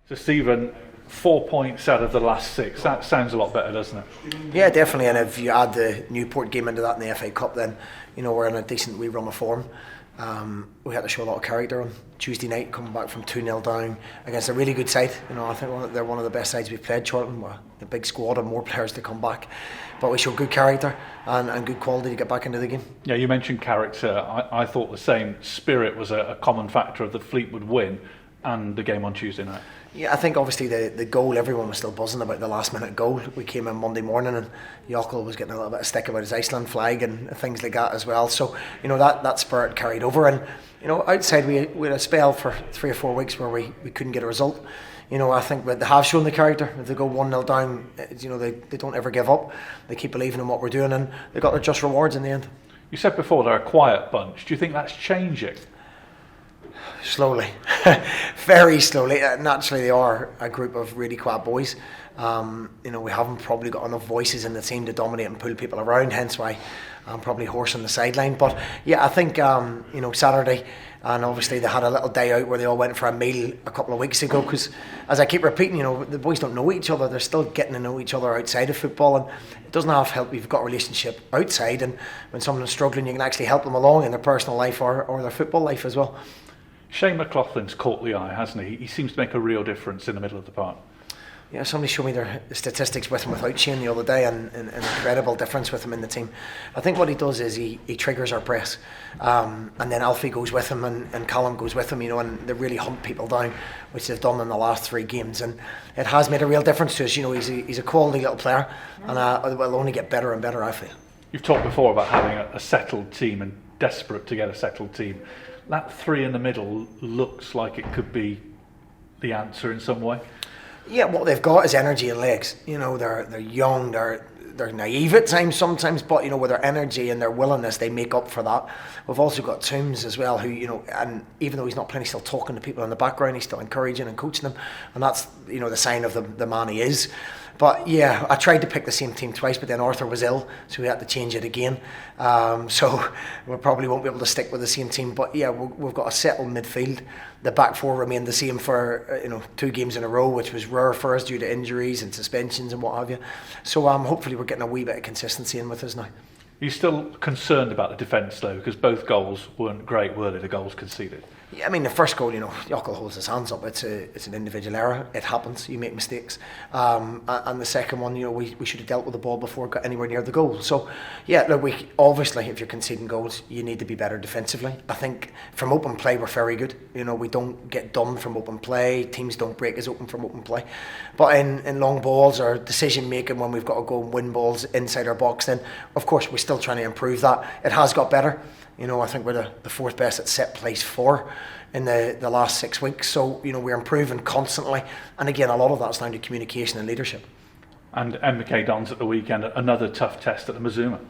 So Stephen, 4 points out of the last 6. That sounds a lot better, doesn't it? Yeah, definitely. And if you add the Newport game into that in the FA Cup, then we're in a decent wee run of form. We had to show a lot of character on Tuesday night, coming back from 2-0 down against a really good side. I think they're one of the best sides we've played, Charlton. The big squad and more players to come back, but we showed good character and good quality to get back into the game. Yeah, you mentioned character. I thought the same. Spirit was a common factor of the Fleetwood win and the game on Tuesday night. Yeah, I think obviously the goal, everyone was still buzzing about the last minute goal. We came in Monday morning and Jokel was getting a little bit of stick about his Iceland flag and things like that as well. So, that spirit carried over. And, outside we had a spell for 3 or 4 weeks where we couldn't get a result. I think they have shown the character. If they go 1-0 down, they don't ever give up. They keep believing in what we're doing and they got their just rewards in the end. You said before they're a quiet bunch. Do you think that's changing? Slowly, very slowly. Naturally, they are a group of really quiet boys. We haven't probably got enough voices in the team to dominate and pull people around. Hence why I'm probably horse on the sideline. But yeah, I think Saturday, and obviously they had a little day out where they all went for a meal a couple of weeks ago. Because as I keep repeating, the boys don't know each other. They're still getting to know each other outside of football, and it doesn't have help. You've got a relationship outside, and when someone's struggling, you can actually help them along in their personal life or their football life as well. Shane McLaughlin's caught the eye, hasn't he? He seems to make a real difference in the middle of the park. Yeah, somebody showed me their statistics with him without Shane the other day, and an incredible difference with him in the team. I think what he does is he triggers our press, and then Alfie goes with him and Callum goes with him, and they really hunt people down, which they've done in the last 3 games, and it has made a real difference to us. He's a quality little player, and it will only get better and better, I feel. You've talked before about having a settled team and desperate to get a settled team. That 3 in the middle looks like it could be the answer in some way. Yeah, what they've got is energy and legs. They're young, they're naive at times sometimes, but with their energy and their willingness, they make up for that. We've also got Toombs as well, who and even though he's not playing, he's still talking to people in the background. He's still encouraging and coaching them, and that's the sign of the man he is. But yeah, I tried to pick the same team twice, but then Arthur was ill, so we had to change it again. So we probably won't be able to stick with the same team. But yeah, we've got a settled midfield. The back 4 remained the same for 2 games in a row, which was rare for us due to injuries and suspensions and what have you. So hopefully we're getting a wee bit of consistency in with us now. Are you still concerned about the defence though? Because both goals weren't great, were they? The goals conceded. Yeah, I mean the first goal, Jokel holds his hands up. It's an individual error. It happens. You make mistakes. And the second one, we should have dealt with the ball before it got anywhere near the goal. So yeah, look, obviously if you're conceding goals, you need to be better defensively. I think from open play we're very good. We don't get done from open play. Teams don't break us open from open play. But in long balls or decision making when we've got to go and win balls inside our box, then of course we're still trying to improve that. It has got better. I think we're the 4th best at set place 4 in the last 6 weeks. So, we're improving constantly. And again, a lot of that's down to communication and leadership. And MK Dons at the weekend, another tough test at the Mazuma.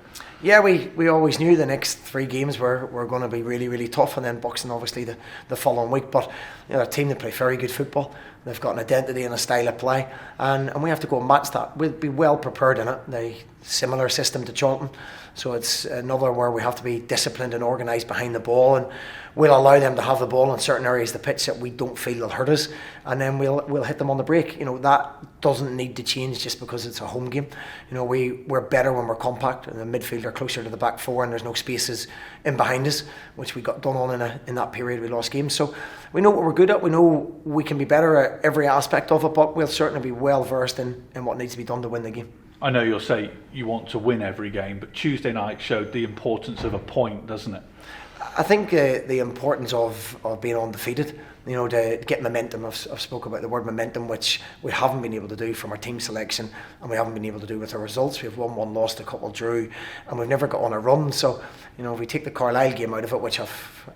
Yeah, we always knew the next 3 games were going to be really, really tough, and then Buxton obviously the following week. But a team that play very good football. They've got an identity and a style of play, and we have to go and match that. We'll be well prepared in it. They similar system to Charlton, so it's another where we have to be disciplined and organised behind the ball, and we'll allow them to have the ball in certain areas of the pitch that we don't feel will hurt us, and then we'll hit them on the break. That doesn't need to change just because it's a home game. We're better when we're compact, and the midfield are closer to the back 4, and there's no spaces in behind us, which we got done on in that period we lost games. So we know what we're good at. We know we can be better at every aspect of it, but we'll certainly be well versed in what needs to be done to win the game. I know you'll say you want to win every game, but Tuesday night showed the importance of a point, doesn't it? I think the importance of being undefeated, to get momentum. I've spoke about the word momentum, which we haven't been able to do from our team selection, and we haven't been able to do with our results. We've won 1, lost a couple, drew, and we've never got on a run. So, if we take the Carlisle game out of it, which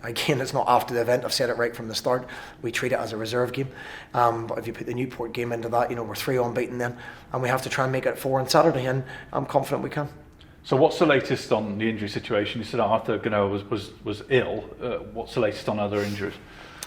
again, it's not after the event, I've said it right from the start, we treat it as a reserve game. But if you put the Newport game into that, we're 3 unbeaten then, and we have to try and make it 4 on Saturday, and I'm confident we can. So what's the latest on the injury situation? You said Arthur Ganoa was ill. What's the latest on other injuries?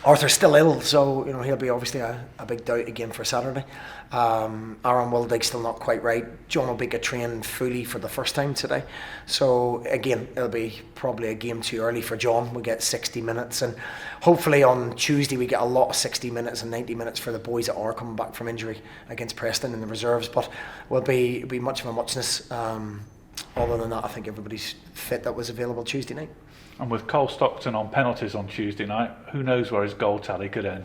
Arthur's still ill, so he'll be obviously a big doubt again for Saturday. Aaron Wildig's still not quite right. John Obika trained fully for the first time today, so again it'll be probably a game too early for John. We get 60 minutes, and hopefully on Tuesday we get a lot of 60 minutes and 90 minutes for the boys that are coming back from injury against Preston in the reserves. But will be much of a muchness. Other than that, I think everybody's fit that was available Tuesday night. And with Cole Stockton on penalties on Tuesday night, who knows where his goal tally could end?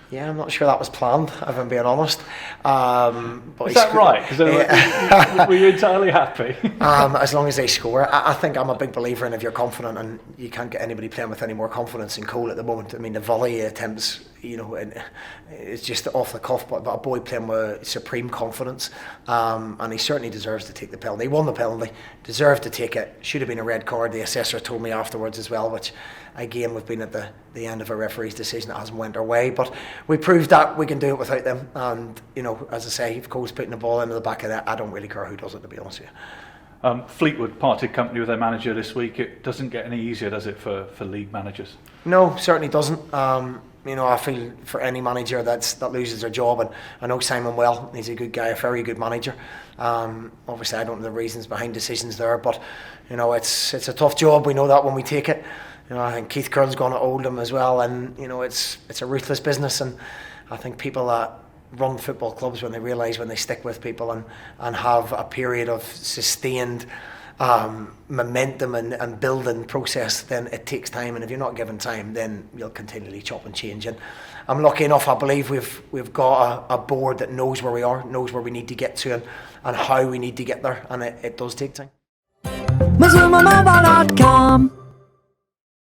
Yeah, I'm not sure that was planned, if I'm being honest. But is that right? Were you entirely happy? As long as they score. I think I'm a big believer in if you're confident, and you can't get anybody playing with any more confidence than Cole at the moment. I mean, the volley attempts, it's just off the cuff, but a boy playing with supreme confidence, and he certainly deserves to take the penalty. He won the penalty, deserved to take it. Should have been a red card. The assessor told me afterwards as well, which again, we've been at the end of a referee's decision that hasn't went our way, but we proved that we can do it without them. And as I say, if Cole's putting the ball into the back of that, I don't really care who does it, to be honest with you. Fleetwood parted company with their manager this week. It doesn't get any easier, does it, for league managers? No, certainly doesn't. I feel for any manager that loses their job, and I know Simon well. He's a good guy, a very good manager. Obviously, I don't know the reasons behind decisions there, but it's a tough job. We know that when we take it. I think Keith Curran's going to Oldham as well, and it's a ruthless business, and I think people that run football clubs, when they realise when they stick with people and have a period of sustained momentum and building process, then it takes time, and if you're not given time, then you'll continually chop and change. And I'm lucky enough, I believe we've got a board that knows where we are, knows where we need to get to, and how we need to get there, and it does take time. MazummaMobile.com